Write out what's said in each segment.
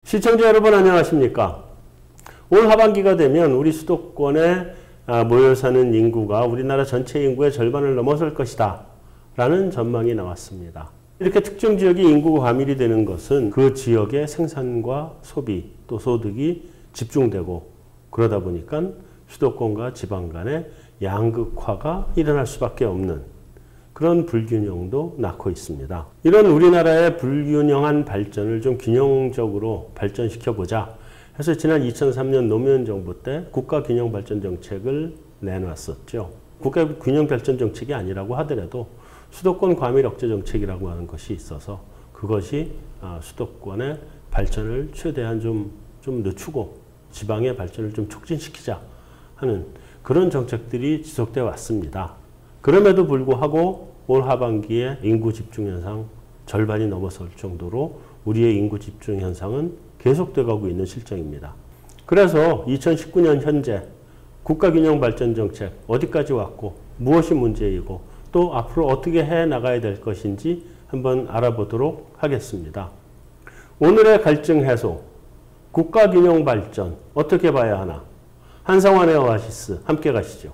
시청자 여러분 안녕하십니까? 올 하반기가 되면 우리 수도권에 모여 사는 인구가 우리나라 전체 인구의 절반을 넘어설 것이다 라는 전망이 나왔습니다. 이렇게 특정 지역이 인구가 과밀이 되는 것은 그 지역의 생산과 소비 또 소득이 집중되고 그러다 보니까 수도권과 지방 간의 양극화가 일어날 수밖에 없는 그런 불균형도 낳고 있습니다. 이런 우리나라의 불균형한 발전을 좀 균형적으로 발전시켜보자 해서 지난 2003년 노무현 정부 때 국가균형발전정책을 내놨었죠. 국가균형발전정책이 아니라고 하더라도 수도권 과밀 억제 정책이라고 하는 것이 있어서 그것이 수도권의 발전을 최대한 좀 늦추고 지방의 발전을 좀 촉진시키자 하는 그런 정책들이 지속되어 왔습니다. 그럼에도 불구하고 올 하반기에 인구 집중 현상 절반이 넘어설 정도로 우리의 인구 집중 현상은 계속돼 가고 있는 실정입니다. 그래서 2019년 현재 국가균형발전정책 어디까지 왔고 무엇이 문제이고 또 앞으로 어떻게 해 나가야 될 것인지 한번 알아보도록 하겠습니다. 오늘의 갈증 해소, 국가균형발전 어떻게 봐야 하나? 한상환의 오아시스 함께 가시죠.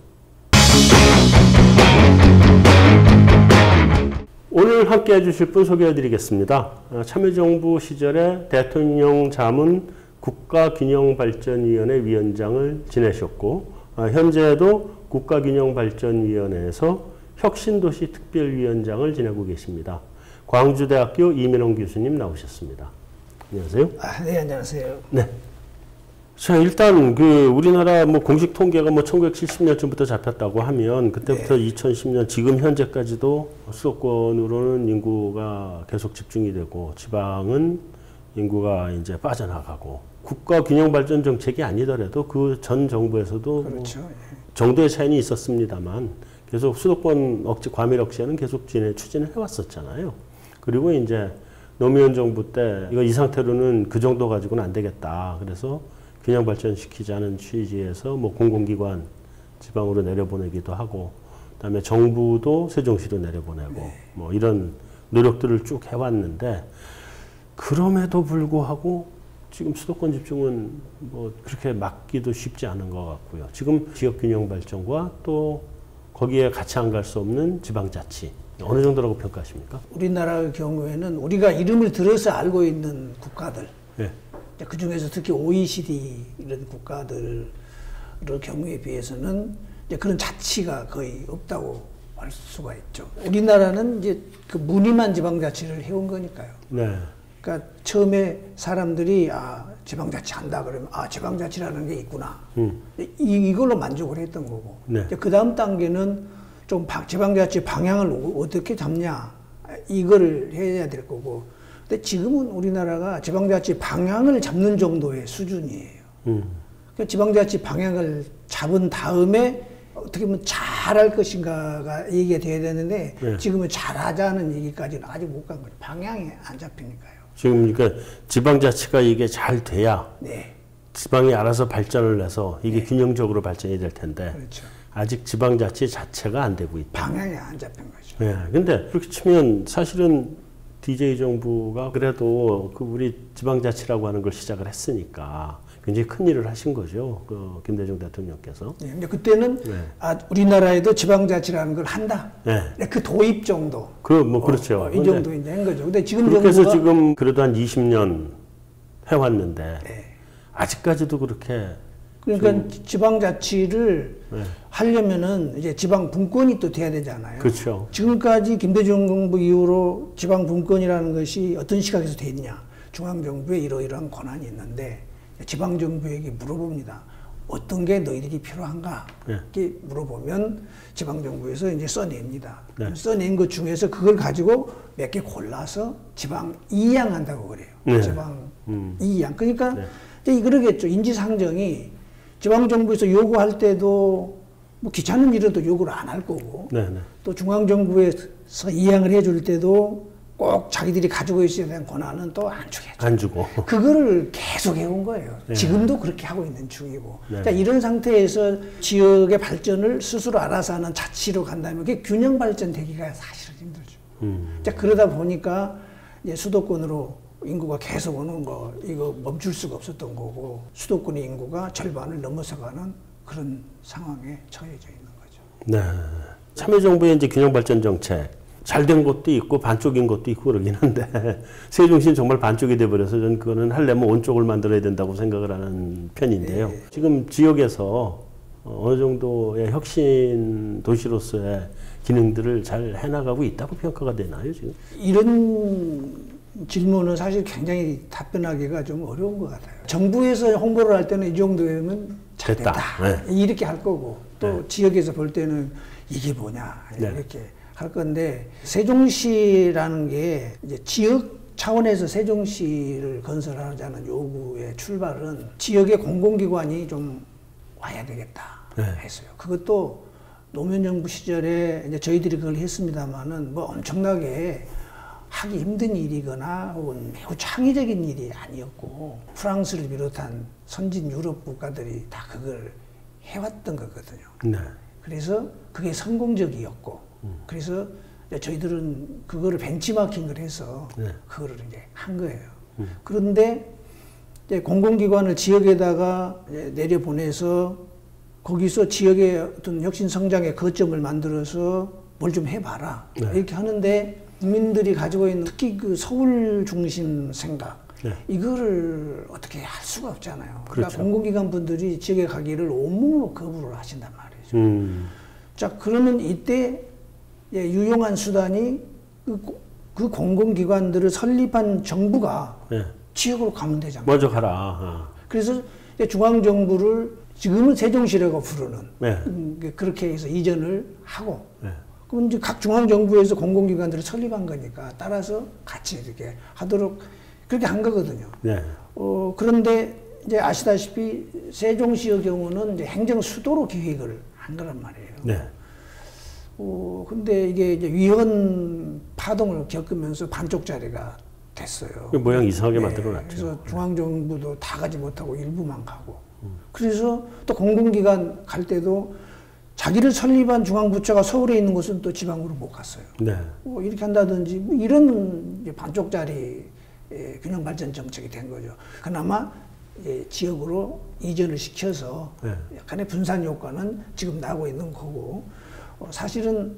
오늘 함께 해주실 분 소개해 드리겠습니다. 참여정부 시절에 대통령 자문 국가균형발전위원회 위원장을 지내셨고 현재도 국가균형발전위원회에서 혁신도시 특별위원장을 지내고 계십니다. 광주대학교 이민홍 교수님 나오셨습니다. 안녕하세요. 네, 안녕하세요. 네. 자, 일단 우리나라 공식 통계가 1970년쯤부터 잡혔다고 하면 그때부터 네. 2010년 지금 현재까지도 수도권으로는 인구가 계속 집중이 되고 지방은 인구가 이제 빠져나가고 국가균형발전 정책이 아니더라도 그 전 정부에서도 그렇죠. 정도의 차이는 있었습니다만 계속 수도권 과밀 억제는 계속 추진을 해왔었잖아요. 그리고 이제 노무현 정부 때 이 상태로는 그 정도 가지고는 안 되겠다. 그래서 균형 발전시키자는 취지에서 공공기관 지방으로 내려보내기도 하고, 그다음에 정부도 세종시로 내려보내고, 네. 이런 노력들을 쭉 해왔는데, 그럼에도 불구하고 지금 수도권 집중은 그렇게 막기도 쉽지 않은 것 같고요. 지금 지역균형 발전과 또 거기에 같이 안 갈 수 없는 지방자치, 어느 정도라고 평가하십니까? 우리나라 경우에는 우리가 이름을 들어서 알고 있는 국가들, 네. 그 중에서 특히 OECD 이런 국가들 경우에 비해서는 이제 그런 자치가 거의 없다고 할 수가 있죠. 우리나라는 이제 그 무늬만 지방자치를 해온 거니까요. 네. 그러니까 처음에 사람들이 지방자치 한다 그러면 지방자치라는 게 있구나. 이걸로 만족을 했던 거고. 네. 그 다음 단계는 좀 지방자치 방향을 어떻게 잡냐 이거를 해야 될 거고. 근데 지금은 우리나라가 지방자치 방향을 잡는 정도의 수준이에요. 그러니까 지방자치 방향을 잡은 다음에 어떻게 보면 잘할 것인가가 얘기가 돼야 되는데 네. 지금은 잘하자는 얘기까지는 아직 못 간 거죠. 방향이 안 잡히니까요. 지금 그러니까 지방자치가 이게 잘 돼야 네. 지방이 알아서 발전을 해서 이게 네. 균형적으로 발전이 될 텐데 그렇죠. 아직 지방자치 자체가 안 되고 있다. 방향이 안 잡힌 거죠. 네. 근데 그렇게 치면 사실은 DJ 정부가 그래도 우리 지방자치라고 하는 걸 시작을 했으니까 굉장히 큰 일을 하신 거죠. 김대중 대통령께서. 네, 근데 그때는 네. 우리나라에도 지방자치라는 걸 한다. 네. 그 도입 정도. 그렇죠. 이 정도 이제 한 거죠. 근데 지금 그렇게 해서 정부가 지금 그래도 한 20년 해왔는데 네. 아직까지도 그렇게 그러니까 지방자치를 네. 하려면은 이제 지방 분권이 또 돼야 되잖아요. 그렇죠. 지금까지 김대중 정부 이후로 지방 분권이라는 것이 어떤 시각에서 돼 있냐? 중앙 정부에 이러이러한 권한이 있는데 지방 정부에게 물어봅니다. 어떤 게 너희들이 필요한가? 네. 이렇게 물어보면 지방 정부에서 이제 써냅니다. 네. 써낸 것 중에서 그걸 가지고 몇 개 골라서 지방 이양한다고 그래요. 네. 지방 이양. 그러니까 네. 이제 그러겠죠. 인지상정이 지방 정부에서 요구할 때도 귀찮은 일은 요구를 안 할 거고 네. 또 중앙 정부에서 이양을 해줄 때도 꼭 자기들이 가지고 있어야 되는 권한은 또 안 주겠죠. 안 주고. 그거를 계속 해온 거예요. 네. 지금도 그렇게 하고 있는 중이고. 네. 자, 이런 상태에서 지역의 발전을 스스로 알아서 하는 자치로 간다면 그게 균형 발전 되기가 사실은 힘들죠. 자, 그러다 보니까 이제 수도권으로 인구가 계속 오는 거 이거 멈출 수가 없었던 거고 수도권의 인구가 절반을 넘어서가는 그런 상황에 처해져 있는 거죠. 네. 참여정부의 이제 균형발전 정책 잘 된 것도 있고 반쪽인 것도 있고 그러긴 한데 세종시는 정말 반쪽이 돼버려서 저는 그거는 하려면 온쪽을 만들어야 된다고 생각을 하는 편인데요. 네. 지금 지역에서 어느 정도의 혁신 도시로서의 기능들을 잘 해나가고 있다고 평가가 되나요, 지금? 이런 질문은 사실 굉장히 답변하기가 좀 어려운 것 같아요. 정부에서 홍보를 할 때는 이 정도면 잘 됐다. 네. 이렇게 할 거고 또 네. 지역에서 볼 때는 이게 뭐냐 이렇게 네. 할 건데 세종시라는 게 이제 지역 차원에서 세종시를 건설하자는 요구의 출발은 지역의 공공기관이 좀 와야 되겠다 네. 했어요. 그것도 노무현 정부 시절에 이제 저희들이 그걸 했습니다만은 뭐 엄청나게 하기 힘든 일이거나 혹은 매우 창의적인 일이 아니었고 프랑스를 비롯한 선진 유럽 국가들이 다 그걸 해왔던 거거든요. 네. 그래서 그게 성공적이었고 그래서 저희들은 그거를 벤치마킹을 해서 네. 그거를 이제 한 거예요. 그런데 이제 공공기관을 지역에다가 내려보내서 거기서 지역의 어떤 혁신 성장의 거점을 만들어서 뭘 좀 해봐라. 네. 이렇게 하는데 국민들이 가지고 있는 특히 그 서울 중심 생각 네. 이거를 어떻게 할 수가 없잖아요. 그렇죠. 그러니까 공공기관 분들이 지역에 가기를 온몸으로 거부를 하신단 말이죠. 자, 그러면 이때 유용한 수단이 그 공공기관들을 설립한 정부가 네. 지역으로 가면 되잖아요. 먼저 가라. 그래서 중앙정부를 지금은 세종시라고 부르는 네. 그렇게 해서 이전을 하고 네. 그럼 이제 각 중앙정부에서 공공기관들을 설립한 거니까 따라서 같이 이렇게 하도록 그렇게 한 거거든요. 네. 그런데 이제 아시다시피 세종시의 경우는 이제 행정 수도로 기획을 한 거란 말이에요. 네. 근데 이게 이제 위헌 파동을 겪으면서 반쪽짜리가 됐어요. 모양 이상하게 네, 만들어놨죠. 그래서 중앙정부도 다 가지 못하고 일부만 가고. 그래서 또 공공기관 갈 때도 자기를 설립한 중앙부처가 서울에 있는 곳은 또 지방으로 못 갔어요. 네. 이렇게 한다든지 뭐 이런 이제 반쪽짜리 균형발전 정책이 된 거죠. 그나마 지역으로 이전을 시켜서 네. 약간의 분산 효과는 지금 나고 있는 거고 사실은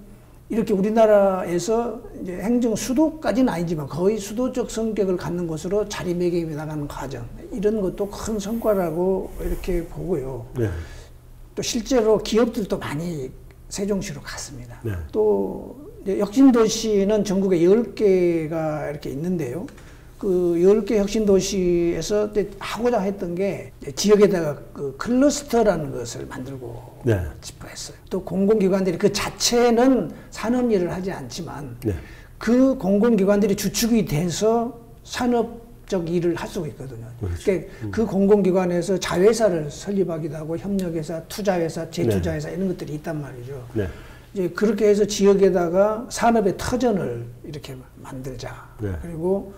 이렇게 우리나라에서 이제 행정 수도까지는 아니지만 거의 수도적 성격을 갖는 것으로 자리매김이 나가는 과정 이런 것도 큰 성과라고 이렇게 보고요. 네. 또 실제로 기업들도 많이 세종시로 갔습니다. 네. 또 혁신도시는 전국에 10개가 이렇게 있는데요. 그 10개 혁신도시에서 하고자 했던 게 지역에다가 그 클러스터라는 것을 만들고 네. 싶어 했어요. 또 공공기관들이 그 자체는 산업 일을 하지 않지만 네. 그 공공기관들이 주축이 돼서 산업적 일을 할 수가 있거든요. 그렇죠. 그러니까 그 공공기관에서 자회사를 설립하기도 하고 협력회사, 투자회사, 재투자회사 이런 것들이 있단 말이죠. 네. 이제 그렇게 해서 지역에다가 산업의 터전을 이렇게 만들자. 네. 그리고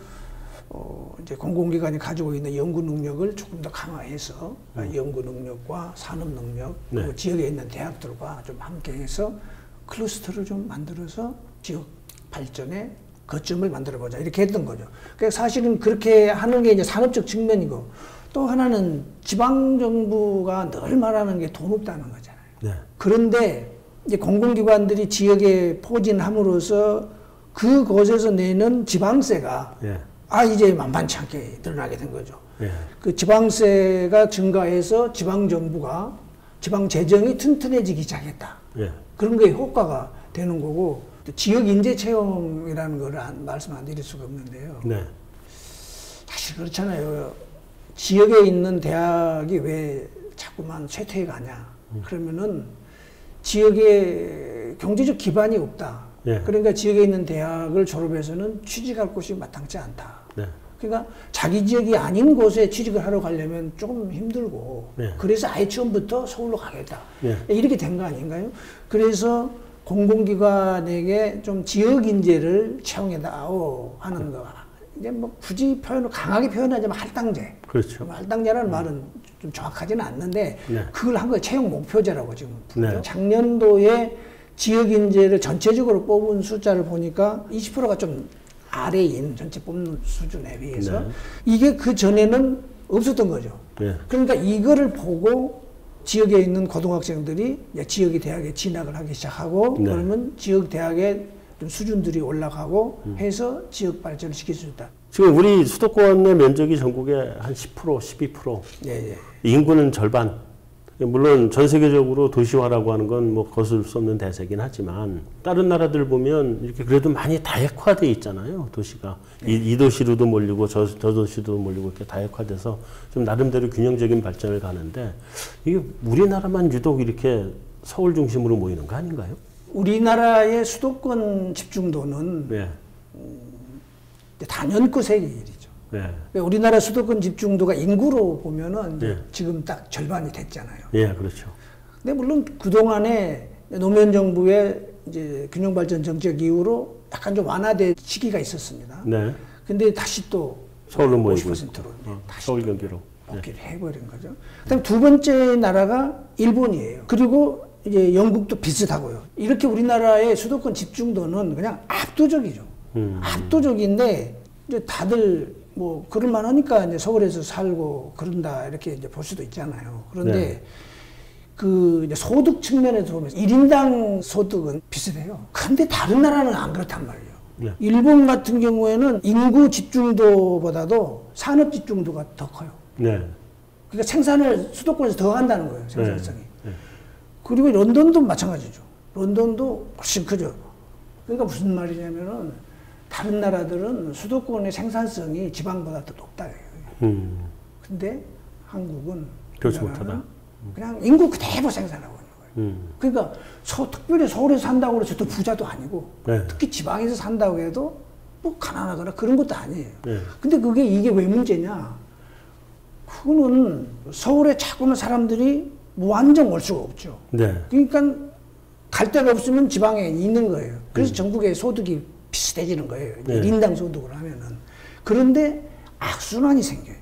이제 공공기관이 가지고 있는 연구 능력을 조금 더 강화해서 연구 능력과 산업 능력 그리고 네. 지역에 있는 대학들과 좀 함께해서 클러스터를 좀 만들어서 지역 발전의 거점을 만들어보자 이렇게 했던 거죠. 그러니까 사실은 그렇게 하는 게 이제 산업적 측면이고 또 하나는 지방 정부가 늘 말하는 게 돈 없다는 거잖아요. 네. 그런데 이제 공공기관들이 지역에 포진함으로써 그곳에서 내는 지방세가 네. 이제 만만치 않게 늘어나게 된 거죠. 네. 그 지방세가 증가해서 지방정부가 지방재정이 튼튼해지기 시작했다. 네. 그런 거에 효과가 되는 거고 지역인재 채용이라는 걸 말씀 안 드릴 수가 없는데요. 네. 사실 그렇잖아요. 지역에 있는 대학이 왜 자꾸만 쇠퇴해가냐. 그러면은 지역에 경제적 기반이 없다. 네. 그러니까 지역에 있는 대학을 졸업해서는 취직할 곳이 마땅치 않다. 네. 그러니까 자기 지역이 아닌 곳에 취직을 하러 가려면 조금 힘들고 네. 그래서 아예 처음부터 서울로 가겠다. 네. 이렇게 된 거 아닌가요? 그래서 공공기관에게 좀 지역 인재를 채용해다오 하는 거. 이제 뭐 굳이 표현을 강하게 표현하자면 할당제. 그렇죠. 할당제라는 말은 좀 정확하지는 않는데 네. 그걸 한 거예요. 채용 목표제라고 지금. 네. 작년도에 지역 인재를 전체적으로 뽑은 숫자를 보니까 20%가 좀 아래인 전체 뽑는 수준에 비해서 네. 이게 그 전에는 없었던 거죠. 네. 그러니까 이거를 보고 지역에 있는 고등학생들이 지역의 대학에 진학을 하기 시작하고 네. 그러면 지역 대학의 좀 수준들이 올라가고 해서 지역 발전을 시킬 수 있다. 지금 우리 수도권의 면적이 전국의 한 10%, 12%. 예, 예. 인구는 절반. 물론 전 세계적으로 도시화라고 하는 건 뭐 거슬 수 없는 대세긴 하지만 다른 나라들 보면 이렇게 그래도 많이 다액화돼 있잖아요. 도시가 이 도시로도 몰리고 저 도시로도 몰리고 이렇게 다액화돼서 좀 나름대로 균형적인 발전을 가는데 이게 우리나라만 유독 이렇게 서울 중심으로 모이는 거 아닌가요? 우리나라의 수도권 집중도는 네. 단연코세의 일이죠. 네. 우리나라 수도권 집중도가 인구로 보면은 네. 지금 딱 절반이 됐잖아요. 예, 그렇죠. 근데 물론 그동안에 노무현 정부의 이제 균형발전 정책 이후로 약간 좀 완화된 시기가 있었습니다. 네. 근데 다시 또 서울로 모이고 50%로 다시 서울 경기로. 복귀를 해버린 거죠. 그다음 두 번째 나라가 일본이에요. 그리고 이제 영국도 비슷하고요. 이렇게 우리나라의 수도권 집중도는 그냥 압도적이죠. 압도적인데 이제 다들 뭐 그럴만 하니까 이제 서울에서 살고 그런다 이렇게 이제 볼 수도 있잖아요. 그런데 네. 그 이제 소득 측면에서 보면 1인당 소득은 비슷해요. 근데 다른 나라는 안 그렇단 말이에요. 네. 일본 같은 경우에는 인구 집중도보다도 산업 집중도가 더 커요. 네. 그러니까 생산을 수도권에서 더 한다는 거예요, 생산성이. 네. 그리고 런던도 마찬가지죠. 런던도 훨씬 크죠. 그러니까 무슨 말이냐면은 다른 나라들은 수도권의 생산성이 지방보다 더 높다. 근데 한국은 그렇지 못하다. 그냥 인구 그대로 생산하고 있는 거예요. 그러니까 특별히 서울에서 산다고 해서 또 부자도 아니고 네. 특히 지방에서 산다고 해도 뭐 가난하거나 그런 것도 아니에요. 네. 근데 이게 왜 문제냐? 그거는 서울에 자꾸만 사람들이 무한정 올 수가 없죠. 네. 그러니까 갈 데가 없으면 지방에 있는 거예요. 그래서 전국의 소득이 비슷해지는 거예요. 네. 1인당 소득으로 하면은. 그런데 악순환이 생겨요.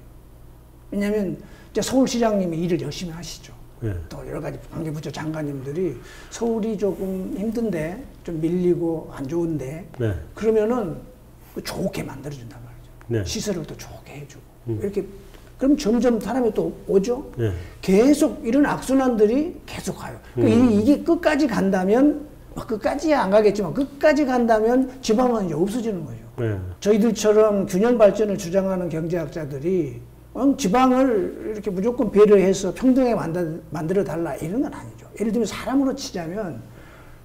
왜냐하면 이제 서울시장님이 일을 열심히 하시죠. 네. 또 여러 가지 관계부처 장관님들이 서울이 조금 힘든데 좀 밀리고 안 좋은데 네. 그러면은 좋게 만들어준단 말이죠. 네. 시설을 또 좋게 해주고 이렇게 그럼 점점 사람이 또 오죠. 네. 계속 이런 악순환들이 계속 가요. 그러니까 이게 끝까지 간다면 끝까지 안 가겠지만 끝까지 간다면 지방은 이제 없어지는 거죠. 네. 저희들처럼 균형 발전을 주장하는 경제학자들이 지방을 이렇게 무조건 배려해서 평등하게 만들어 달라 이런 건 아니죠. 예를 들면 사람으로 치자면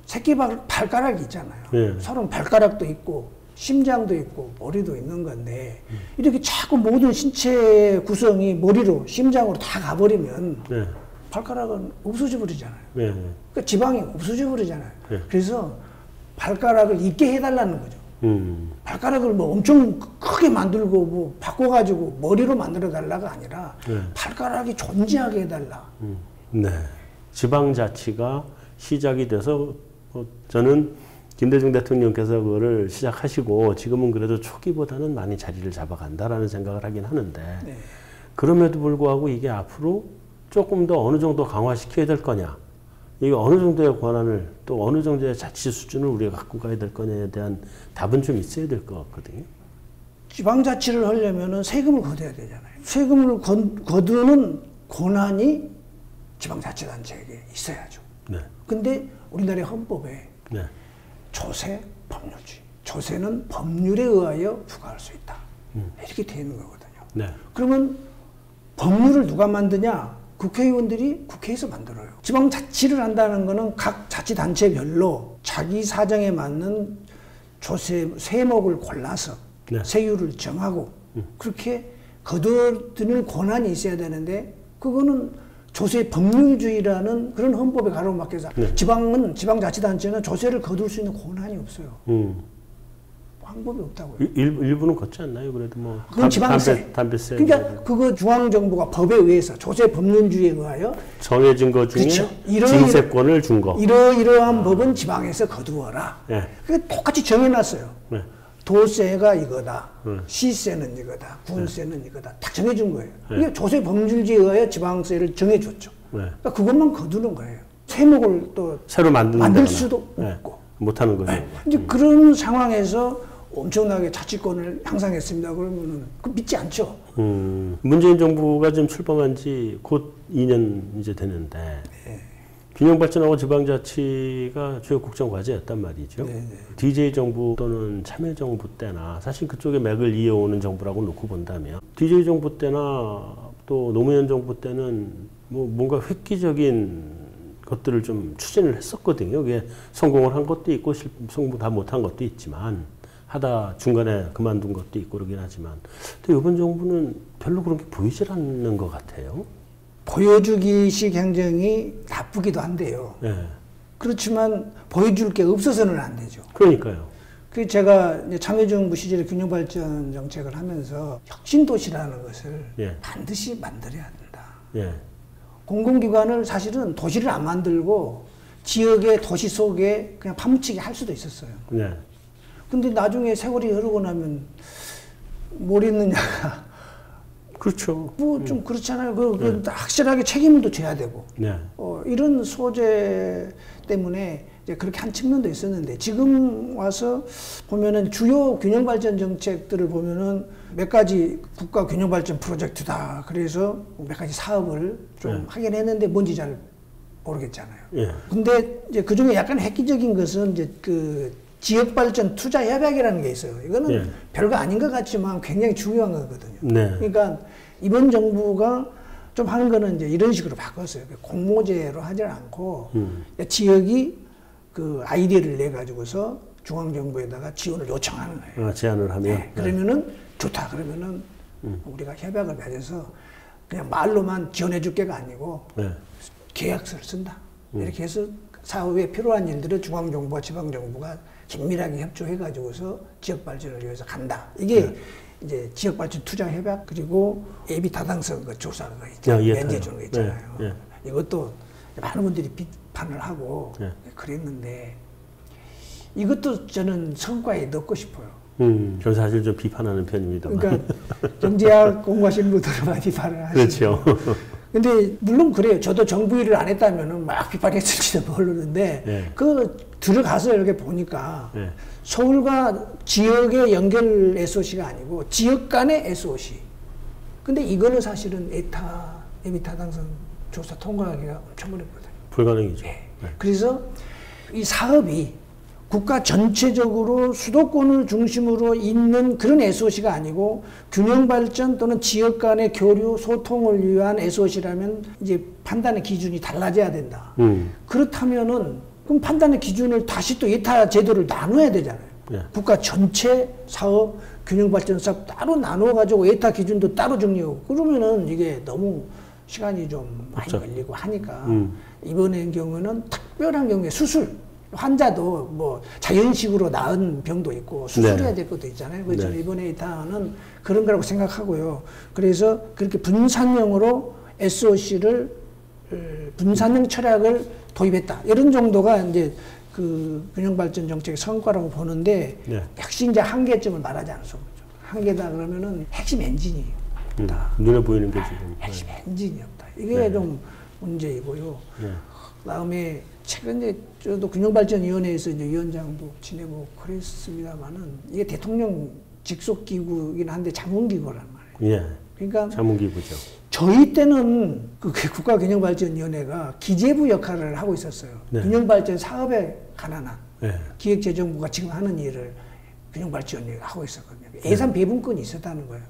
새끼 발가락이 있잖아요. 네. 서로 발가락도 있고 심장도 있고 머리도 있는 건데 이렇게 자꾸 모든 신체 구성이 머리로 심장으로 다 가버리면 네. 발가락은 없어져 버리잖아요. 네. 그러니까 지방이 없어져 버리잖아요. 네. 그래서 발가락을 있게 해달라는 거죠. 발가락을 뭐 엄청 크게 만들고 뭐 바꿔가지고 머리로 만들어 달라가 아니라 네. 발가락이 존재하게 해달라. 네. 지방자치가 시작이 돼서 저는 김대중 대통령께서 그거를 시작하시고 지금은 그래도 초기보다는 많이 자리를 잡아간다라는 생각을 하긴 하는데 네. 그럼에도 불구하고 이게 앞으로 조금 더 어느 정도 강화시켜야 될 거냐 이게 어느 정도의 권한을 또 어느 정도의 자치 수준을 우리가 갖고 가야 될 거냐에 대한 답은 좀 있어야 될 것 같거든요. 지방자치를 하려면은 세금을 걷어야 되잖아요. 세금을 거두는 권한이 지방자치단체에게 있어야죠. 네. 근데 우리나라의 헌법에 네. 조세 법률주의. 조세는 법률에 의하여 부과할 수 있다. 이렇게 되어 있는 거거든요. 네. 그러면 법률을 누가 만드냐? 국회의원들이 국회에서 만들어요. 지방자치를 한다는 거는 각 자치단체별로 자기 사정에 맞는 조세, 세목을 골라서 네. 세율을 정하고 그렇게 거둬들일 권한이 있어야 되는데 그거는 조세 법률주의라는 그런 헌법에 가로막혀서 네. 지방자치단체는 조세를 거둘 수 있는 권한이 없어요. 방법이 없다고요. 일부는 걷지 않나요? 그래도 뭐 그건 지방세. 담배세. 그러니까 그거 중앙정부가 법에 의해서 조세 법률주의에 의하여 정해진 것 중에 그렇죠. 징세권을 준 거. 이러이러한 법은 지방에서 거두어라. 네. 그게 똑같이 정해놨어요. 네. 도세가 이거다. 시세는 이거다. 군세는 이거다. 딱 정해준 거예요. 이게 조세 법률주의에 의하여 지방세를 정해줬죠. 네. 그러니까 그것만 거두는 거예요. 세목을 또 새로 만들 수도 네. 없고. 못하는 거죠. 네. 이제 그런 상황에서 엄청나게 자치권을 향상했습니다. 그러면은 그 믿지 않죠. 문재인 정부가 지금 출범한 지 곧 2년 이제 되는데 네. 균형 발전하고 지방자치가 주요 국정 과제였단 말이죠. 네, 네. DJ 정부 또는 참여정부 때나 사실 그쪽에 맥을 이어오는 정부라고 놓고 본다면 DJ 정부 때나 또 노무현 정부 때는 뭐 뭔가 획기적인 것들을 좀 추진을 했었거든요. 그게 성공을 한 것도 있고 성공 다 못한 것도 있지만 하다 중간에 그만둔 것도 있고 그러긴 하지만 또 이번 정부는 별로 그런 게 보이질 않는 것 같아요. 보여주기식 행정이 나쁘기도 한데요. 네. 그렇지만 보여줄 게 없어서는 안 되죠. 그러니까요. 그 제가 이제 참여정부 시절에 균형발전 정책을 하면서 혁신도시라는 것을 예. 반드시 만들어야 된다. 예. 공공기관을 사실은 도시를 안 만들고 지역의 도시 속에 그냥 파묻히게 할 수도 있었어요. 네. 근데 나중에 세월이 흐르고 나면 뭘 했느냐가 그렇죠. 뭐 좀 그렇잖아요. 확실하게 책임을 또 져야 되고. 네. 이런 소재 때문에 이제 그렇게 한 측면도 있었는데 지금 와서 보면은 주요 균형발전 정책들을 보면은 몇 가지 국가 균형발전 프로젝트다. 그래서 몇 가지 사업을 좀 하긴 했는데 뭔지 잘 모르겠잖아요. 예. 근데 이제 그 중에 약간 획기적인 것은 이제 그 지역발전 투자 협약이라는 게 있어요. 이거는 예. 별거 아닌 것 같지만 굉장히 중요한 거거든요. 네. 그러니까 이번 정부가 좀 하는 거는 이제 이런 식으로 바꿨어요. 공모제로 하지 않고 지역이 그 아이디어를 내 가지고서 중앙정부에다가 지원을 요청하는 거예요. 아, 제안을 하면. 네. 그러면은 좋다. 그러면은 우리가 협약을 맺어서 그냥 말로만 지원해 줄 게가 아니고 네. 계약서를 쓴다. 이렇게 해서 사업에 필요한 일들을 중앙정부와 지방정부가 긴밀하게 협조해 가지고서 지역 발전을 위해서 간다. 이게 이제 지역 발전 투자 협약 그리고 예비 타당성 그 조사 거 있잖아요. 면제 주는 거 있잖아요. 네. 이것도 많은 분들이 비판을 하고 그랬는데 이것도 저는 성과에 넣고 싶어요. 저 사실 좀 비판하는 편입니다만. 그러니까 경제학 공부하시는 분들은 많이 비판을 하시죠. 그렇죠. 근데 물론 그래요. 저도 정부 일을 안 했다면은 막 비판했을지도 모르는데 네. 그 들어가서 이렇게 보니까 네. 서울과 지역의 연결 SOC가 아니고 지역 간의 SOC. 근데 이거는 사실은 예비 타당성 조사 통과하기가 엄청 어렵거든요. 불가능이죠. 네. 네. 그래서 이 사업이 국가 전체적으로 수도권을 중심으로 있는 그런 SOC가 아니고 균형 발전 또는 지역 간의 교류 소통을 위한 SOC라면 이제 판단의 기준이 달라져야 된다. 그렇다면은 그럼 판단의 기준을 다시 또 예타 제도를 나눠야 되잖아요. 네. 국가 전체 사업 균형 발전 사업 따로 나눠 가지고 예타 기준도 따로 정리하고 그러면은 이게 너무 시간이 좀 많이 그렇죠. 걸리고 하니까 이번의 경우는 특별한 경우에 수술 환자도 뭐 자연식으로 나은 병도 있고 수술해야 될 것도 있잖아요. 그래서 저는 이번에 예타는 그런 거라고 생각하고요. 그래서 그렇게 분산형으로 SOC를 분산형 철학을 도입했다. 이런 정도가 이제 그 균형발전 정책의 성과라고 보는데 역시 이제 한계점을 말하지 않을 수 없죠. 한계다 그러면은 핵심 엔진이 없다. 눈에 보이는 게 지금. 핵심 엔진이 없다. 이게 좀 문제이고요. 그다음에 최근에 저도 균형발전위원회에서 이제 위원장도 지내고 그랬습니다만은 이게 대통령 직속 기구이긴 한데 자문기구란 말이에요. 예. 그러니까 자문기구죠. 저희 때는 그 국가균형발전위원회가 기재부 역할을 하고 있었어요. 균형발전 사업에 관한 한 기획재정부가 지금 하는 일을 균형발전위원회가 하고 있었거든요. 예산 배분권이 있었다는 거예요.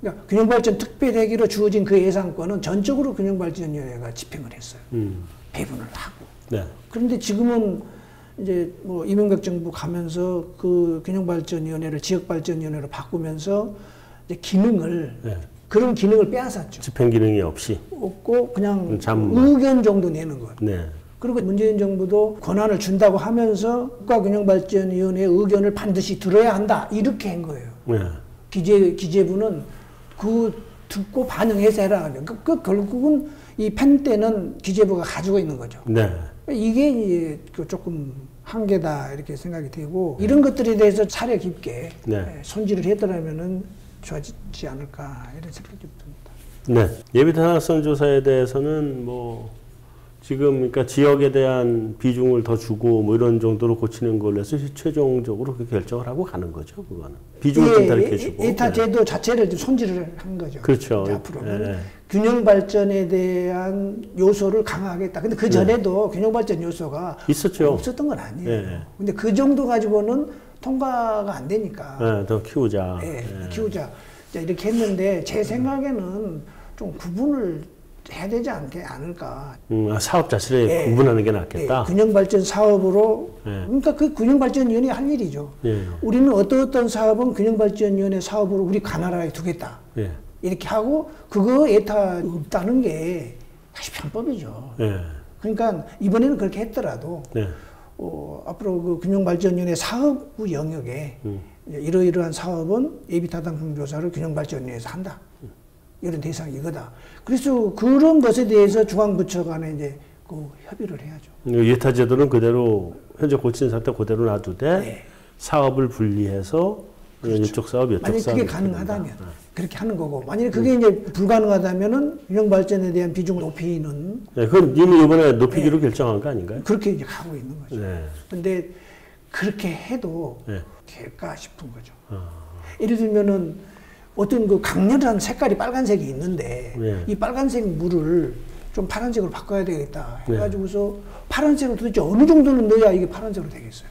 그러니까 균형발전 특별회기로 주어진 그 예산권은 전적으로 균형발전위원회가 집행을 했어요. 배분을 하고. 그런데 지금은 이제 뭐 이명박 정부 가면서 그 균형발전위원회를 지역발전위원회로 바꾸면서 이제 기능을 그런 기능을 빼앗았죠. 집행 기능이 없고 그냥 의견 정도 내는 거예요. 그리고 문재인 정부도 권한을 준다고 하면서 국가균형발전위원회의 의견을 반드시 들어야 한다 이렇게 한 거예요. 기재부는 그 듣고 반영해서 해라. 그 결국은 이 펜 때는 기재부가 가지고 있는 거죠. 이게 이제 조금 한계다 이렇게 생각이 되고 이런 것들에 대해서 차려 깊게 손질을 했더라면은 좋아지지 않을까 이런 생각이 듭니다. 예비 타당성 조사에 대해서는 뭐 지금 그러니까 지역에 대한 비중을 더 주고 뭐 이런 정도로 고치는 걸로 해서 최종적으로 그 결정을 하고 가는 거죠. 그거는 비중을 좀 다르게 주고. 에타 제도 자체를 좀 손질을 한 거죠. 그렇죠. 앞으로는 균형 발전에 대한 요소를 강화하겠다. 근데 그 전에도 균형 발전 요소가 있었죠. 없었던 건 아니에요. 근데 그 정도 가지고는 통과가 안 되니까. 더 키우자. 키우자. 이렇게 했는데 제 생각에는 좀 구분을 해야 되지 않을까. 사업 자체를 구분하는 게 낫겠다. 균형발전 사업으로, 그러니까 그 균형발전위원회 할 일이죠. 우리는 어떤 사업은 균형발전위원회 사업으로 우리 가나라에 두겠다. 이렇게 하고, 그거 에타 없다는 게 다시 편법이죠. 그러니까 이번에는 그렇게 했더라도, 앞으로 그 균형발전위원회 사업부 영역에 이러이러한 사업은 예비타당성 조사를 균형발전위원회에서 한다. 이런 대상이 이거다. 그래서 그런 것에 대해서 중앙부처 간에 이제 그 협의를 해야죠. 예타 제도는 그대로 현재 고친 상태 그대로 놔두되 사업을 분리해서 이쪽 사업, 이쪽 만약 사업. 그게 가능하다면 그렇게 하는 거고, 만약에 그게 이제 불가능하다면은 균형 발전에 대한 비중을 높이는. 그건 이미 이번에 높이기로 결정한 거 아닌가요? 그렇게 이제 가고 있는 거죠. 근데 그렇게 해도 될까 싶은 거죠. 예를 들면은 어떤 그 강렬한 색깔이 빨간색이 있는데 이 빨간색 물을 좀 파란색으로 바꿔야 되겠다 해가지고서 파란색을 도대체 어느 정도는 넣어야 이게 파란색으로 되겠어요.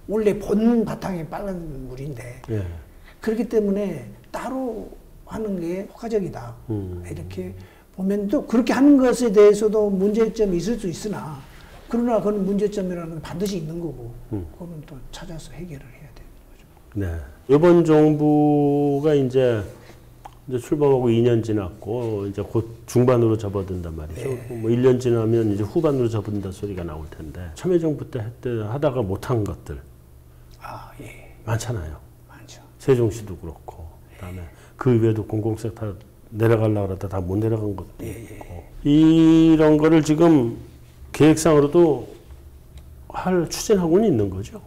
원래 본 바탕이 빨간 물인데 그렇기 때문에 따로 하는 게 효과적이다. 이렇게 보면 또 그렇게 하는 것에 대해서도 문제점이 있을 수 있으나 그러나 그건 문제점이라는 건 반드시 있는 거고 그거는 또 찾아서 해결을 해야 되는 거죠. 이번 정부가 이제 출범하고 2년 지났고 이제 곧 중반으로 접어든단 말이죠. 뭐 1년 지나면 이제 후반으로 접어든다 소리가 나올 텐데 참여정부 때 하다가 못한 것들 많잖아요. 많죠. 세종시도 그렇고 그다음에 그 외에도 공공섹터 내려가려고 하다 다 못 내려간 것도 있고 이런 거를 지금 계획상으로도 추진하고는 있는 거죠.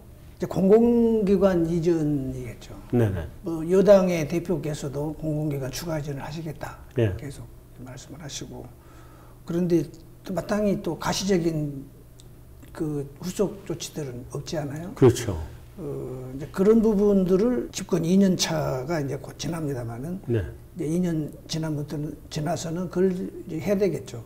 공공기관 이전이겠죠. 네네. 뭐 여당의 대표께서도 공공기관 추가 이전을 하시겠다. 계속 말씀을 하시고 그런데 또 마땅히 또 가시적인 그 후속 조치들은 없지 않아요? 그렇죠. 이제 그런 부분들을 집권 2년 차가 이제 곧 지납니다만은 이제 2년 지나서는 그걸 이제 해야 되겠죠.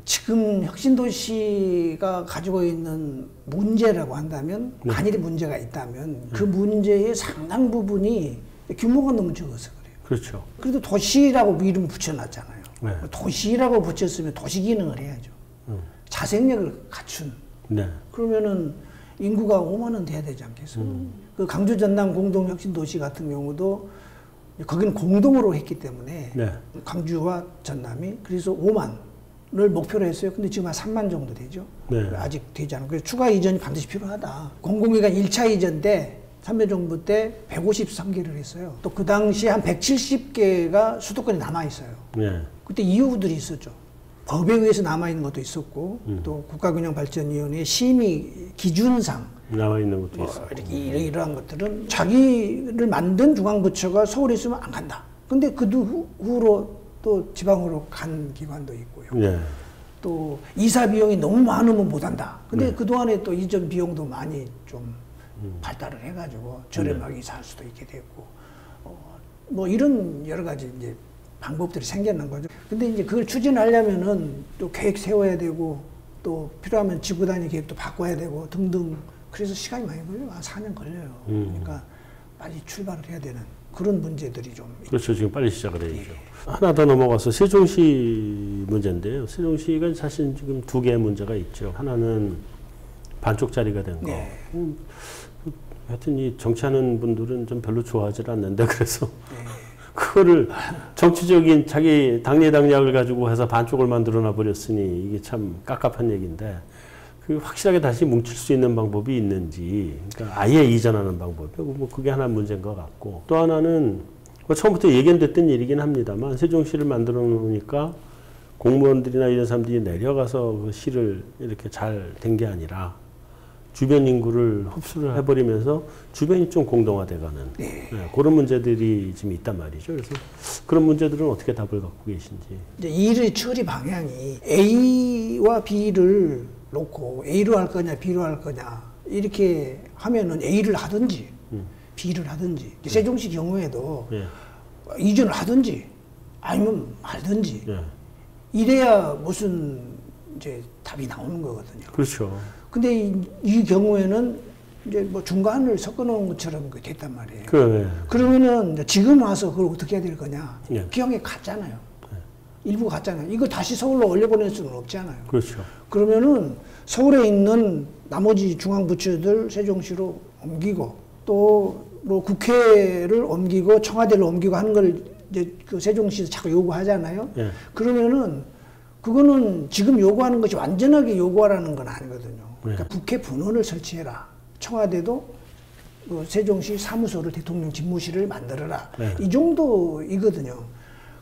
지금 혁신도시가 가지고 있는 문제라고 한다면 만일에 문제가 있다면 그 문제의 상당 부분이 규모가 너무 적어서 그래요. 그렇죠. 그래도 도시라고 이름 붙여놨잖아요. 도시라고 붙였으면 도시 기능을 해야죠. 자생력을 갖춘. 그러면은 인구가 5만원 돼야 되지 않겠어요? 그 강주 전남 공동혁신도시 같은 경우도 거기는 공동으로 했기 때문에 강주와 전남이 그래서 5만을 목표로 했어요. 근데 지금 한 3만 정도 되죠. 아직 되지 않고 그래서 추가 이전이 반드시 필요하다. 공공기관 1차 이전 때 참여정부 때 153개를 했어요. 또 그 당시 한 170개가 수도권에 남아 있어요. 그때 이유들이 있었죠. 법에 의해서 남아있는 것도 있었고 또 국가균형발전위원회 심의 기준상 남아있는 것도 있었고 이러한 것들은 자기를 만든 중앙부처가 서울에 있으면 안 간다. 근데 그 후로 또 지방으로 간 기관도 있고요. 또 이사 비용이 너무 많으면 못 한다. 근데 그동안에 또 이전 비용도 많이 좀 발달을 해가지고 저렴하게 이사할 수도 있게 됐고 뭐 이런 여러 가지 이제 방법들이 생겨난 거죠. 근데 이제 그걸 추진하려면은 또 계획 세워야 되고 또 필요하면 지구 단위 계획도 바꿔야 되고 등등. 그래서 시간이 많이 걸려요. 한 4년 걸려요. 그러니까 빨리 출발을 해야 되는 그런 문제들이 좀. 그렇죠. 지금 빨리 시작을 해야죠. 하나 더 넘어가서 세종시 문제인데요. 세종시가 사실 지금 두 개의 문제가 있죠. 하나는 반쪽짜리가 된 거. 하여튼 이 정치하는 분들은 좀 별로 좋아하지 않는데 그래서 그거를 정치적인 자기 당리당략을 가지고 해서 반쪽을 만들어놔 버렸으니 이게 참 깝깝한 얘기인데 그 확실하게 다시 뭉칠 수 있는 방법이 있는지 그러니까 아예 이전하는 방법 뭐 그게 하나 문제인 것 같고 또 하나는 뭐 처음부터 예견됐던 일이긴 합니다만 세종시를 만들어 놓으니까 공무원들이나 이런 사람들이 내려가서 그 시를 이렇게 잘 된 게 아니라 주변 인구를 흡수를 해버리면서 주변이 좀 공동화돼가는 그런 문제들이 지금 있단 말이죠. 그래서 그런 문제들은 어떻게 답을 갖고 계신지. 이제 일의 처리 방향이 A와 B를 놓고 A로 할 거냐 B로 할 거냐 이렇게 하면은 A를 하든지 B를 하든지 세종시 경우에도 이전을 하든지 아니면 말든지 이래야 무슨 이제 답이 나오는 거거든요. 그렇죠. 근데 이 경우에는 이제 뭐 중간을 섞어 놓은 것처럼 됐단 말이에요. 그러면은 지금 와서 그걸 어떻게 해야 될 거냐? 기왕에 갔잖아요. 일부 갔잖아요. 이거 다시 서울로 올려보낼 수는 없잖아요. 그렇죠. 그러면은 서울에 있는 나머지 중앙부처들 세종시로 옮기고 또 뭐 국회를 옮기고 청와대를 옮기고 하는 걸 이제 그 세종시에서 자꾸 요구하잖아요. 그러면은 그거는 지금 요구하는 것이 완전하게 요구하라는 건 아니거든요. 그러니까 국회 분원을 설치해라. 청와대도 그 세종시 사무소를 대통령 집무실을 만들어라. 이 정도이거든요.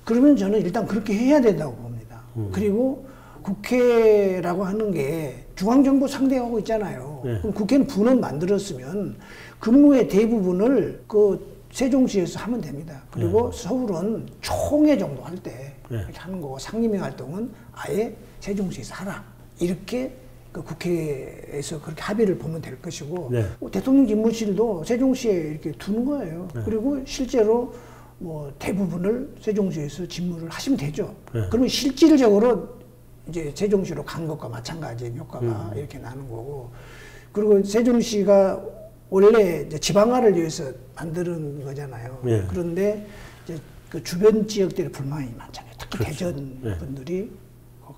그러면 저는 일단 그렇게 해야 된다고 봅니다. 그리고 국회라고 하는 게 중앙정부 상대하고 있잖아요. 그럼 국회는 분원 만들었으면 근무의 대부분을 그 세종시에서 하면 됩니다. 그리고 서울은 총회 정도 할 때 이렇게 하는 거고 상임위 활동은 아예 세종시에서 하라. 이렇게 그 국회에서 그렇게 합의를 보면 될 것이고 대통령 집무실도 세종시에 이렇게 두는 거예요. 그리고 실제로 뭐 대부분을 세종시에서 집무를 하시면 되죠. 그러면 실질적으로 이제 세종시로 간 것과 마찬가지의 효과가 이렇게 나는 거고 그리고 세종시가 원래 이제 지방화를 위해서 만드는 거잖아요. 그런데 이제 그 주변 지역들의 불만이 많잖아요. 특히 그렇죠. 대전 분들이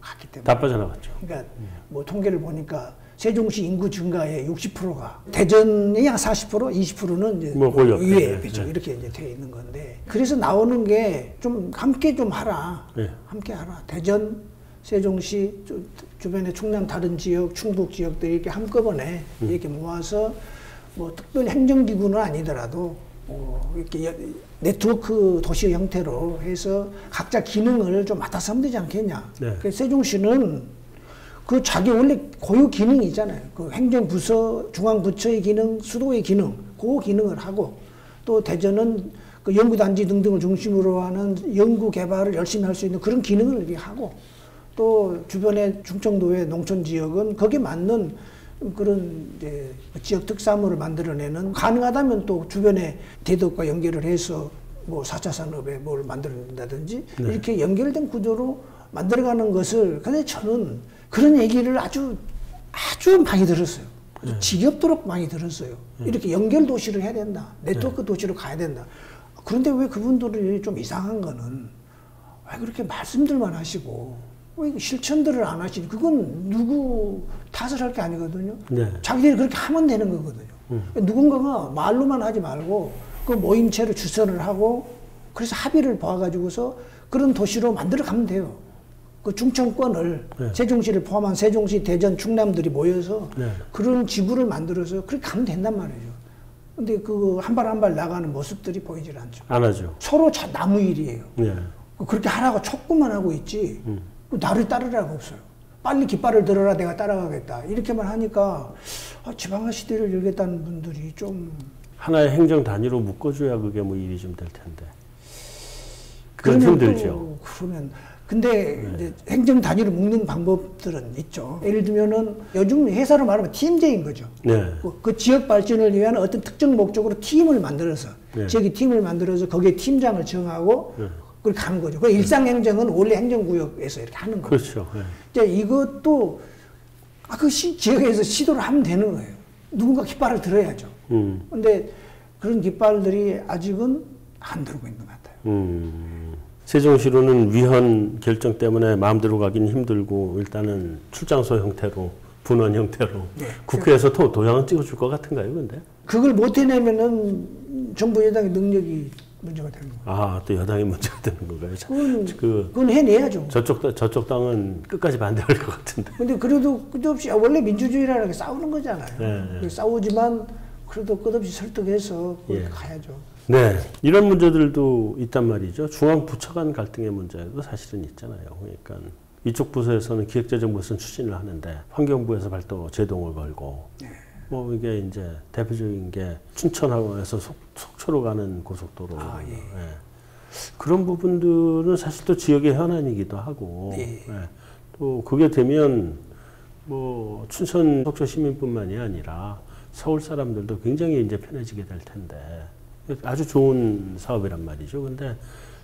갔기 때문에. 다 빠져나갔죠. 그러니까 뭐 통계를 보니까 세종시 인구 증가의 60%가 대전이 한 40%, 20%는 이제 뭐 위에 그렇죠. 이렇게 이제 돼 있는 건데 그래서 나오는 게 좀 함께 좀 하라. 함께 하라. 대전, 세종시 주변의 충남 다른 지역, 충북 지역들이 이렇게 한꺼번에 이렇게 모아서 뭐 특별 행정기구는 아니더라도 이렇게 네트워크 도시 형태로 해서 각자 기능을 좀 맡아서 하면 되지 않겠냐. 그래서 세종시는 그 자기 원래 고유 기능이 있잖아요. 그 행정부서, 중앙부처의 기능, 수도의 기능, 그 기능을 하고 또 대전은 그 연구단지 등등을 중심으로 하는 연구 개발을 열심히 할 수 있는 그런 기능을 이렇게 하고 또 주변의 충청도의 농촌 지역은 거기에 맞는 그런 이제 지역 특산물을 만들어내는 가능하다면 또 주변의 대덕과 연결을 해서 뭐 4차 산업에 뭘 만들어낸다든지 이렇게 연결된 구조로 만들어가는 것을 근데 저는 그런 얘기를 아주 많이 들었어요. 지겹도록 많이 들었어요. 이렇게 연결 도시를 해야 된다. 네트워크 도시로 가야 된다. 그런데 왜 그분들이 좀 이상한 거는 왜 그렇게 말씀들만 하시고 왜 실천들을 안 하시니? 그건 누구 탓을 할 게 아니거든요. 자기들이 그렇게 하면 되는 거거든요. 누군가가 말로만 하지 말고 그 모임체를 주선을 하고 그래서 합의를 봐가지고서 그런 도시로 만들어 가면 돼요. 그 중청권을 세종시를 포함한 세종시, 대전, 충남들이 모여서 그런 지구를 만들어서 그렇게 가면 된단 말이죠. 근데 그 한 발 한 발 나가는 모습들이 보이질 않죠. 안 하죠. 서로 나무 일이에요. 그렇게 하라고 촉구만 하고 있지. 나를 따르라고 없어요. 빨리 깃발을 들어라 내가 따라가겠다. 이렇게만 하니까 지방화 시대를 열겠다는 분들이 좀 하나의 행정 단위로 묶어줘야 그게 뭐 일이 좀 될 텐데. 그건 힘들죠. 그러면 근데 이제 행정 단위로 묶는 방법들은 있죠. 예를 들면은 요즘 회사로 말하면 팀제인 거죠. 그 지역 발전을 위한 어떤 특정 목적으로 팀을 만들어서 지역이 팀을 만들어서 거기에 팀장을 정하고 그렇게 가는 거죠. 그 일상행정은 원래 행정구역에서 이렇게 하는 거죠. 그렇죠. 이제 이것도 그 지역에서 시도를 하면 되는 거예요. 누군가 깃발을 들어야죠. 근데 그런 깃발들이 아직은 안 들고 있는 것 같아요. 세종시로는 위헌 결정 때문에 마음대로 가긴 힘들고 일단은 출장소 형태로 분원 형태로 국회에서 또 도장은 찍어줄 것 같은가요, 근데? 그걸 못 해내면은 정부 여당의 능력이 문제가 되는 거예요. 또 여당이 문제가 되는 건가요? 그건 해내야죠. 저쪽 당은 끝까지 반대할 것 같은데. 근데 그래도 끝없이 원래 민주주의라는 게 싸우는 거잖아요. 싸우지만 그래도 끝없이 설득해서 가야죠. 이런 문제들도 있단 말이죠. 중앙부처 간 갈등의 문제도 사실은 있잖아요. 그러니까 이쪽 부서에서는 기획재정부에서는 추진을 하는데 환경부에서 발도 제동을 걸고 뭐 이게 이제 대표적인 게 춘천하고에서 속초로 가는 고속도로. 예. 예. 그런 부분들은 사실 또 지역의 현안이기도 하고. 네. 예. 또 그게 되면 뭐 춘천 속초 시민뿐만이 아니라 서울 사람들도 굉장히 이제 편해지게 될 텐데 아주 좋은 사업이란 말이죠. 근데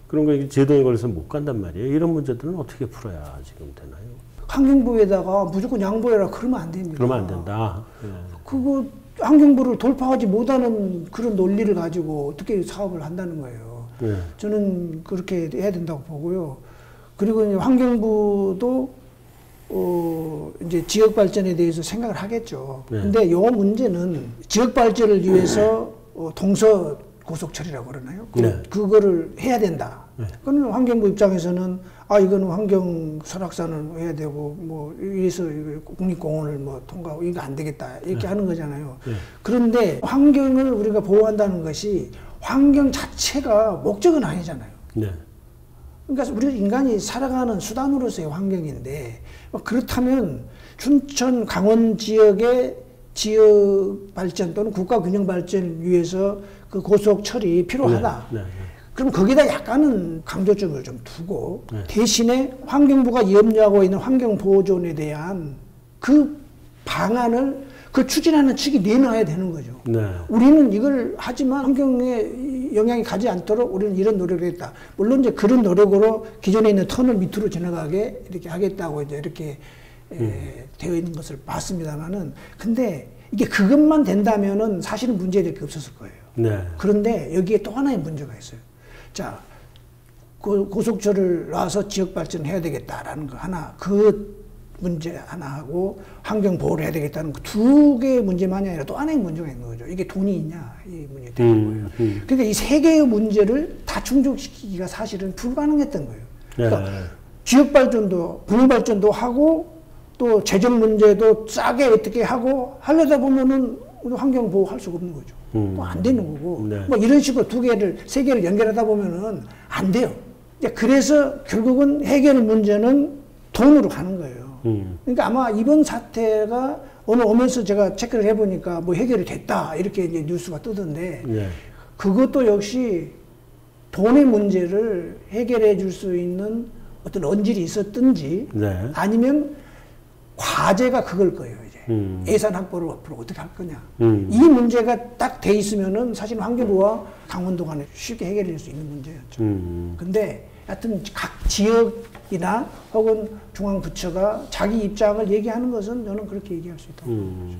그런 거 제도에 걸려서 못 간단 말이에요. 이런 문제들은 어떻게 풀어야 지금 되나요? 환경부에다가 무조건 양보해라 그러면 안 됩니다. 그러면 안 된다. 예. 그거 환경부를 돌파하지 못하는 그런 논리를 가지고 어떻게 사업을 한다는 거예요. 예. 저는 그렇게 해야 된다고 보고요. 그리고 이제 환경부도 이제 지역 발전에 대해서 생각을 하겠죠. 네. 근데 요 문제는 지역 발전을 위해서 동서 고속철이라고 그러나요? 네. 그거를 해야 된다. 네. 그러면 환경부 입장에서는 이거는 환경 설악산을 해야 되고 뭐 이래서 국립공원을 뭐 통과하고 이거 안 되겠다 이렇게 하는 거잖아요. 네. 그런데 환경을 우리가 보호한다는 것이 환경 자체가 목적은 아니잖아요. 네. 그러니까 우리 인간이 살아가는 수단으로서의 환경인데 그렇다면 춘천 강원 지역의 지역 발전 또는 국가 균형 발전을 위해서 그 고속철이 필요하다. 네. 네. 그럼 거기다 약간은 강조점을 좀 두고 네. 대신에 환경부가 염려하고 있는 환경보호존에 대한 그 방안을 그 추진하는 측이 내놔야 되는 거죠. 네. 우리는 이걸 하지만 환경에 영향이 가지 않도록 우리는 이런 노력을 했다. 물론 이제 그런 노력으로 기존에 있는 터널 밑으로 지나가게 이렇게 하겠다고 이제 이렇게 되어 있는 것을 봤습니다만은 근데 이게 그것만 된다면은 사실은 문제될 게 없었을 거예요. 네. 그런데 여기에 또 하나의 문제가 있어요. 자, 고속철을 놔서 지역 발전을 해야 되겠다라는 거 하나, 그 문제 하나 하고 환경 보호를 해야 되겠다는 그 두 개의 문제만이 아니라 또 하나의 문제가 있는 거죠. 이게 돈이 있냐 이 문제가 되는 거예요. 그러니까 이 세 개의 문제를 다 충족시키기가 사실은 불가능했던 거예요. 그러니까 네. 지역 발전도 군유 발전도 하고 또 재정 문제도 싸게 어떻게 하고 하려다 보면은 환경 보호할 수가 없는 거죠. 또 안 되는 거고 네. 뭐 이런 식으로 세 개를 연결하다 보면은 안 돼요. 그래서 결국은 해결 문제는 돈으로 가는 거예요. 그러니까 아마 이번 사태가 오늘 오면서 제가 체크를 해보니까 뭐 해결이 됐다 이렇게 이제 뉴스가 뜨던데 네. 그것도 역시 돈의 문제를 해결해 줄 수 있는 어떤 언질이 있었든지 네. 아니면 과제가 그걸 거예요. 이제 예산 확보를 앞으로 어떻게 할 거냐. 이 문제가 딱 돼 있으면은 사실 환경부와 강원도 간에 쉽게 해결될 수 있는 문제였죠. 근데 하여튼 각 지역이나 혹은 중앙부처가 자기 입장을 얘기하는 것은 저는 그렇게 얘기할 수 있다고 봅니다.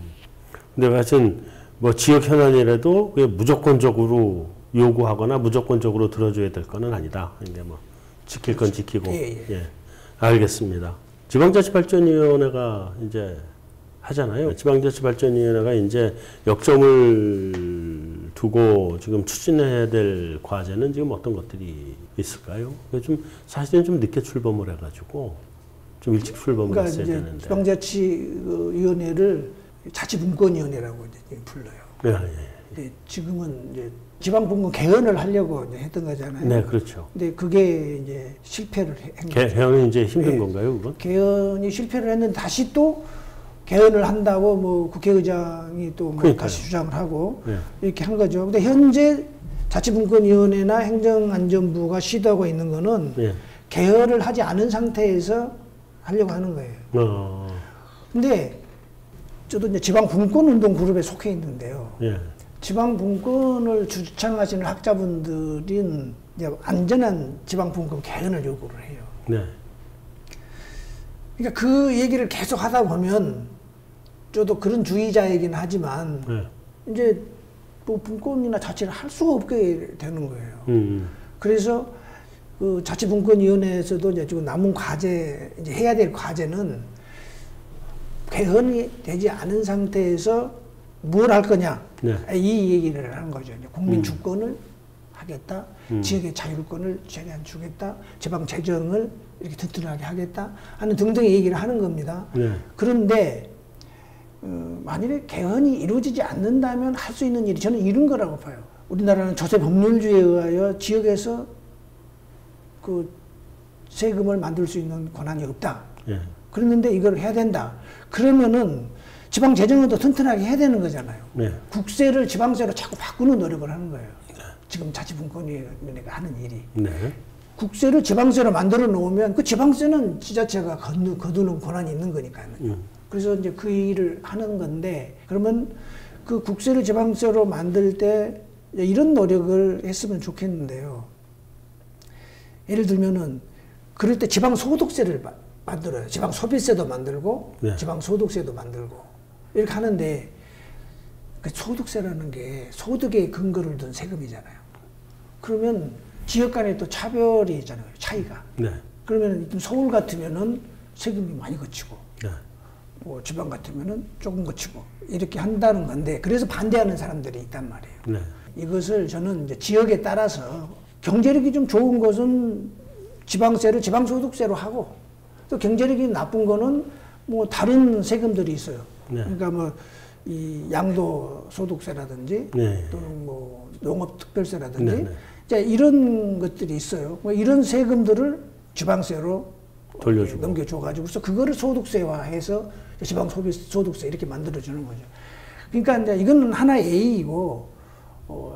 근데 하여튼 뭐 지역 현안이라도 그게 무조건적으로 요구하거나 무조건적으로 들어줘야 될 거는 아니다. 근데 뭐 지킬 건 지키고. 예. 알겠습니다. 지방자치발전위원회가 이제 하잖아요. 지방자치발전위원회가 이제 역점을 두고 지금 추진해야 될 과제는 지금 어떤 것들이 있을까요? 좀 사실은 좀 늦게 출범을 해가지고 좀 일찍 출범을 그러니까 했어야 이제 되는데. 지방자치위원회를 자치분권위원회라고 이제 불러요. 근데 지금은 이제 지방분권 개헌을 하려고 이제 했던 거잖아요. 네, 그렇죠. 근데 그게 이제 실패를 한 거죠. 개헌이 이제 힘든 건가요, 그건? 개헌이 실패를 했는데 다시 또 개헌을 한다고 뭐 국회의장이 또 뭐 다시 주장을 하고 이렇게 한 거죠. 근데 현재 자치분권위원회나 행정안전부가 시도하고 있는 거는 개헌을 하지 않은 상태에서 하려고 하는 거예요. 근데 저도 이제 지방분권운동 그룹에 속해 있는데요. 지방분권을 주창하시는 학자분들은 이제 안전한 지방분권 개헌을 요구를 해요. 그러니까 그 얘기를 계속 하다 보면 저도 그런 주의자이긴 하지만 이제 뭐 분권이나 자치를 할 수가 없게 되는 거예요. 그래서 그 자치분권위원회에서도 이제 지금 남은 과제, 이제 해야 될 과제는 개헌이 되지 않은 상태에서 뭘 할 거냐. 이 얘기를 하는 거죠. 이제 국민 주권을 하겠다. 지역의 자율권을 최대한 주겠다. 지방 재정을 이렇게 튼튼하게 하겠다. 하는 등등의 얘기를 하는 겁니다. 그런데 만일에 개헌이 이루어지지 않는다면 할 수 있는 일이 저는 이런 거라고 봐요. 우리나라는 조세 법률주의에 의하여 지역에서 그 세금을 만들 수 있는 권한이 없다. 그랬는데 이걸 해야 된다. 그러면은 지방 재정은 더 튼튼하게 해야 되는 거잖아요. 네. 국세를 지방세로 자꾸 바꾸는 노력을 하는 거예요. 지금 자치분권위원회가 하는 일이. 네. 국세를 지방세로 만들어 놓으면 그 지방세는 지자체가 거두는 권한이 있는 거니까요. 그래서 이제 그 일을 하는 건데, 그러면 그 국세를 지방세로 만들 때 이런 노력을 했으면 좋겠는데요. 예를 들면은 그럴 때 지방소득세를 만들어요. 지방소비세도 만들고 네. 지방소득세도 만들고 이렇게 하는데, 그 소득세라는 게 소득의 근거를 둔 세금이잖아요. 그러면 지역 간에 또 차별이 있잖아요. 차이가. 네. 그러면 서울 같으면은 세금이 많이 거치고, 네. 뭐 지방 같으면은 조금 거치고 이렇게 한다는 건데, 그래서 반대하는 사람들이 있단 말이에요. 네. 이것을 저는 이제 지역에 따라서 경제력이 좀 좋은 것은 지방세를 지방소득세로 하고, 또 경제력이 나쁜 거는 뭐 다른 세금들이 있어요. 네. 그러니까 뭐 이 양도소득세라든지 네. 또는 뭐 농업특별세라든지 네, 네. 이제 이런 것들이 있어요. 뭐 이런 세금들을 지방세로 돌려주고. 넘겨줘가지고, 그래서 그거를 소득세화해서 지방소득세 이렇게 만들어주는 거죠. 그러니까 이제 이건 하나의 A이고,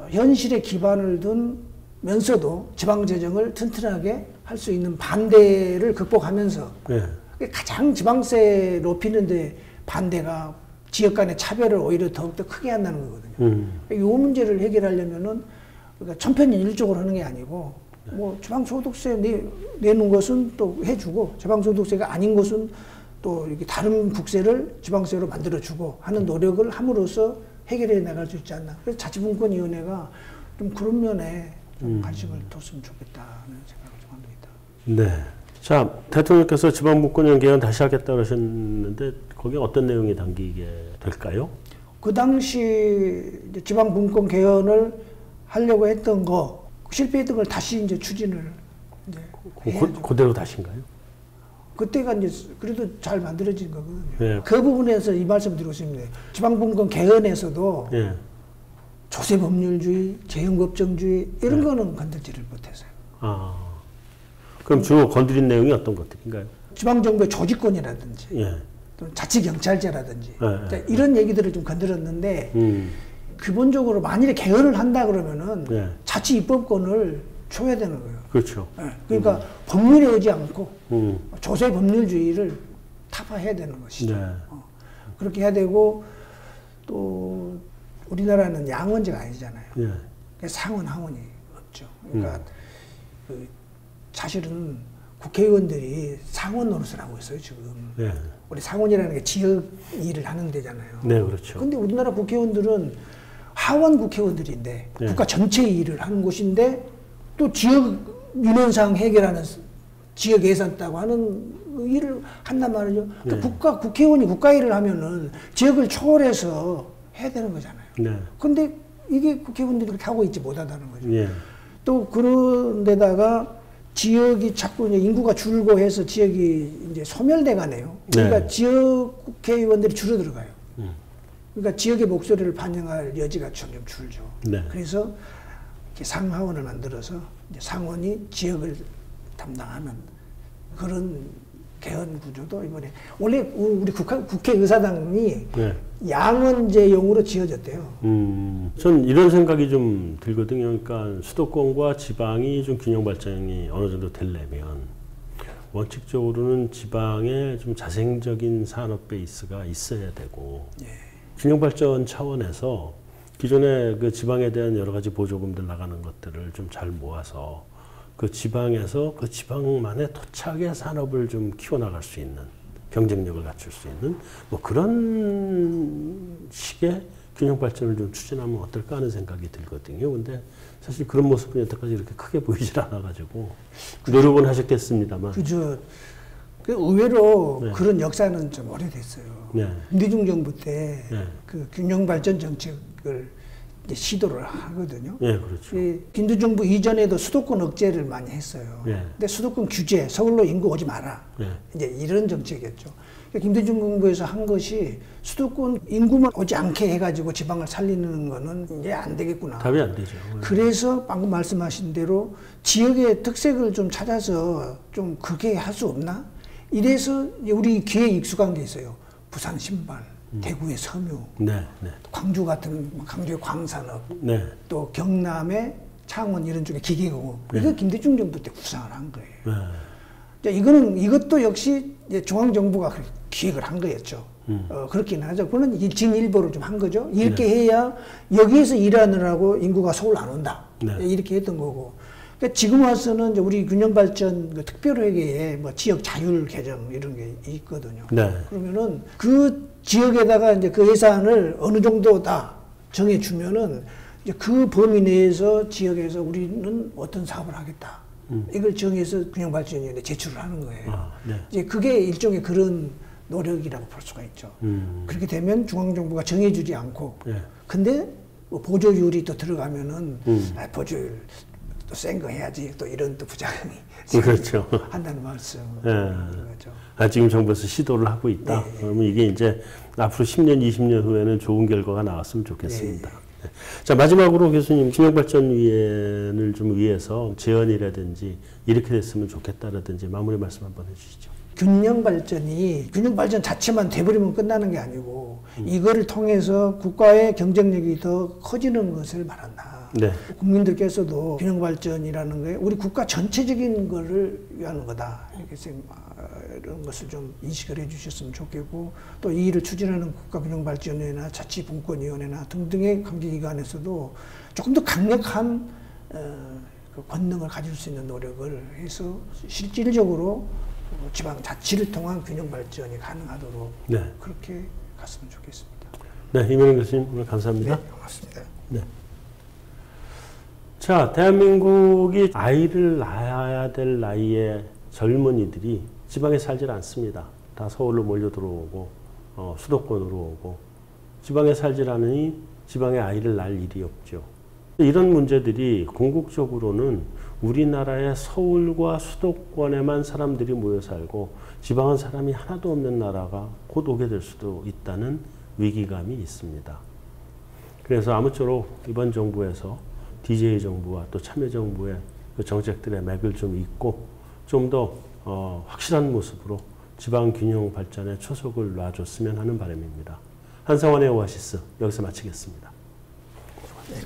현실에 기반을 두면서도 지방재정을 튼튼하게 할 수 있는 반대를 극복하면서, 네. 가장 지방세 높이는데 반대가 지역 간의 차별을 오히려 더욱더 크게 한다는 거거든요. 이 문제를 해결하려면은, 그러니까 천편일률적으로 하는 게 아니고, 뭐 지방소득세 내는 것은 또 해주고, 지방소득세가 아닌 것은 또 이렇게 다른 국세를 지방세로 만들어주고 하는 노력을 함으로써 해결해 나갈 수 있지 않나. 그래서 자치분권위원회가 좀 그런 면에 좀 관심을 뒀으면 좋겠다는 생각을 좀 합니다. 네. 자, 대통령께서 지방분권형 개헌 다시 하겠다 그러셨는데, 거기에 어떤 내용이 담기게 될까요? 그 당시 이제 지방분권 개헌을 하려고 했던 거, 실패했던 걸 다시 이제 추진을 이제 그대로 다신가요? 그때가 이제 그래도 잘 만들어진 거거든요. 네. 그 부분에서 이 말씀 드리고 싶습니다. 지방분권 개헌에서도 네. 조세법률주의, 재형법정주의 이런 거는 건들지를 못했어요. 아, 그럼 주로 건드린 내용이 어떤 것들인가요? 지방정부의 조직권이라든지 예. 또는 자치경찰제라든지 네. 이런 얘기들을 좀 건드렸는데, 기본적으로 만일에 개헌을 한다 그러면은 네. 자치입법권을 줘야 되는 거예요. 그렇죠. 네. 그러니까 법률에 의지 않고 조세 법률주의를 타파해야 되는 것이죠. 네. 그렇게 해야 되고, 또 우리나라는 양원제가 아니잖아요. 예. 상원 하원이 없죠. 그러니까 그 사실은 국회의원들이 상원 노릇을 하고 있어요 지금. 예. 우리 상원이라는 게 지역 일을 하는 데잖아요. 네, 그렇죠. 근데 우리나라 국회의원들은 하원 국회의원들인데, 네. 국가 전체 일을 하는 곳인데, 또 지역 민원사항 해결하는 지역 예산 따고 하는 일을 한단 말이죠. 그러니까 네. 국회의원이 국가 일을 하면은 지역을 초월해서 해야 되는 거잖아요. 네. 근데 이게 국회의원들이 그렇게 하고 있지 못하다는 거죠. 예. 또 그런 데다가 지역이 자꾸 이제 인구가 줄고 해서 지역이 이제 소멸돼 가네요. 그러니까 네. 지역 국회의원들이 줄어들어가요. 그러니까 지역의 목소리를 반영할 여지가 점점 줄죠. 네. 그래서 이렇게 상하원을 만들어서 이제 상원이 지역을 담당하는 그런 개헌 구조도 이번에, 원래 우리 국회의사당이 네. 양원제용으로 지어졌대요. 전 이런 생각이 좀 들거든요. 그러니까 수도권과 지방이 좀 균형 발전이 어느 정도 되려면 원칙적으로는 지방에 좀 자생적인 산업 베이스가 있어야 되고, 예. 균형 발전 차원에서 기존에 그 지방에 대한 여러 가지 보조금들 나가는 것들을 좀 잘 모아서 그 지방에서 그 지방만의 토착의 산업을 좀 키워나갈 수 있는, 경쟁력을 갖출 수 있는 뭐 그런 식의 균형 발전을 좀 추진하면 어떨까 하는 생각이 들거든요. 근데 사실 그런 모습은 여태까지 이렇게 크게 보이질 않아가지고 노력은 하셨겠습니다만. 그죠. 그 의외로 네. 그런 역사는 좀 오래됐어요. 네. 김대중 정부 때 네. 그 균형 발전 정책을 이제 시도를 하거든요. 네, 그렇죠. 김대중 정부 이전에도 수도권 억제를 많이 했어요. 네. 근데 수도권 규제, 서울로 인구 오지 마라. 네. 이제 이런 정책이었죠. 그러니까 김대중 정부에서 한 것이 수도권 인구만 오지 않게 해가지고 지방을 살리는 거는 이제 안 되겠구나. 답이 안 되죠. 그래서 방금 말씀하신 대로 지역의 특색을 좀 찾아서 좀 그렇게 할 수 없나? 이래서 우리 귀에 익숙한 게 있어요. 부산 신발, 대구의 섬유, 네, 네. 광주 같은 광주의 광산업, 네. 또 경남의 창원 이런 쪽에 기계공업, 네. 이거 김대중 정부 때 구상을 한 거예요. 네. 자, 이것도 역시 이제 중앙정부가 기획을 한 거였죠. 그렇긴 하죠. 그거는 이게 진일보를 좀 한 거죠. 이렇게 해야 여기에서 일하느라고 인구가 서울 안 온다. 네. 이렇게 했던 거고. 그러니까 지금 와서는 이제 우리 균형발전 그 특별회계에 뭐 지역 자율 개정 이런 게 있거든요. 네. 그러면은 그 지역에다가 이제 그 예산을 어느 정도다 정해주면은 이제 그 범위 내에서 지역에서 우리는 어떤 사업을 하겠다. 이걸 정해서 균형발전위원회에 제출을 하는 거예요. 아, 네. 이제 그게 일종의 그런 노력이라고 볼 수가 있죠. 그렇게 되면 중앙정부가 정해주지 않고, 네. 근데 뭐 보조율이 또 들어가면은 보조율 또 센 거 해야지 또 이런 또 부작용이 그렇죠. 한다는 말씀. 네. 거죠. 지금 정부에서 시도를 하고 있다. 네. 그러면 이게 이제 앞으로 10년, 20년 후에는 좋은 결과가 나왔으면 좋겠습니다. 네. 자, 마지막으로 교수님, 균형발전위원회를 좀 위해서 제언이라든지 이렇게 됐으면 좋겠다라든지 마무리 말씀 한번 해주시죠. 균형발전 자체만 돼버리면 끝나는 게 아니고 이거를 통해서 국가의 경쟁력이 더 커지는 것을 말한다. 네. 국민들께서도 균형발전이라는 게 우리 국가 전체적인 거를 위한 거다. 이렇게 이런 것을 좀 인식을 해주셨으면 좋겠고, 또 이 일을 추진하는 국가균형발전위원회나 자치분권위원회나 등등의 관계기관에서도 조금 더 강력한 그 권능을 가질 수 있는 노력을 해서 실질적으로 지방 자치를 통한 균형 발전이 가능하도록 네. 그렇게 갔으면 좋겠습니다. 네, 이명희 교수님 오늘 감사합니다. 네, 고맙습니다. 네. 자, 대한민국이 아이를 낳아야 될 나이의 젊은이들이 지방에 살질 않습니다. 다 서울로 몰려 들어오고 수도권으로 오고 지방에 살질 않으니 지방에 아이를 낳을 일이 없죠. 이런 문제들이 궁극적으로는 우리나라의 서울과 수도권에만 사람들이 모여 살고 지방은 사람이 하나도 없는 나라가 곧 오게 될 수도 있다는 위기감이 있습니다. 그래서 아무쪼록 이번 정부에서 DJ 정부와 또 참여정부의 그 정책들의 맥을 좀 잇고 좀 더 확실한 모습으로 지방 균형 발전에 초석을 놔줬으면 하는 바람입니다. 한상원의 오아시스 여기서 마치겠습니다. 네.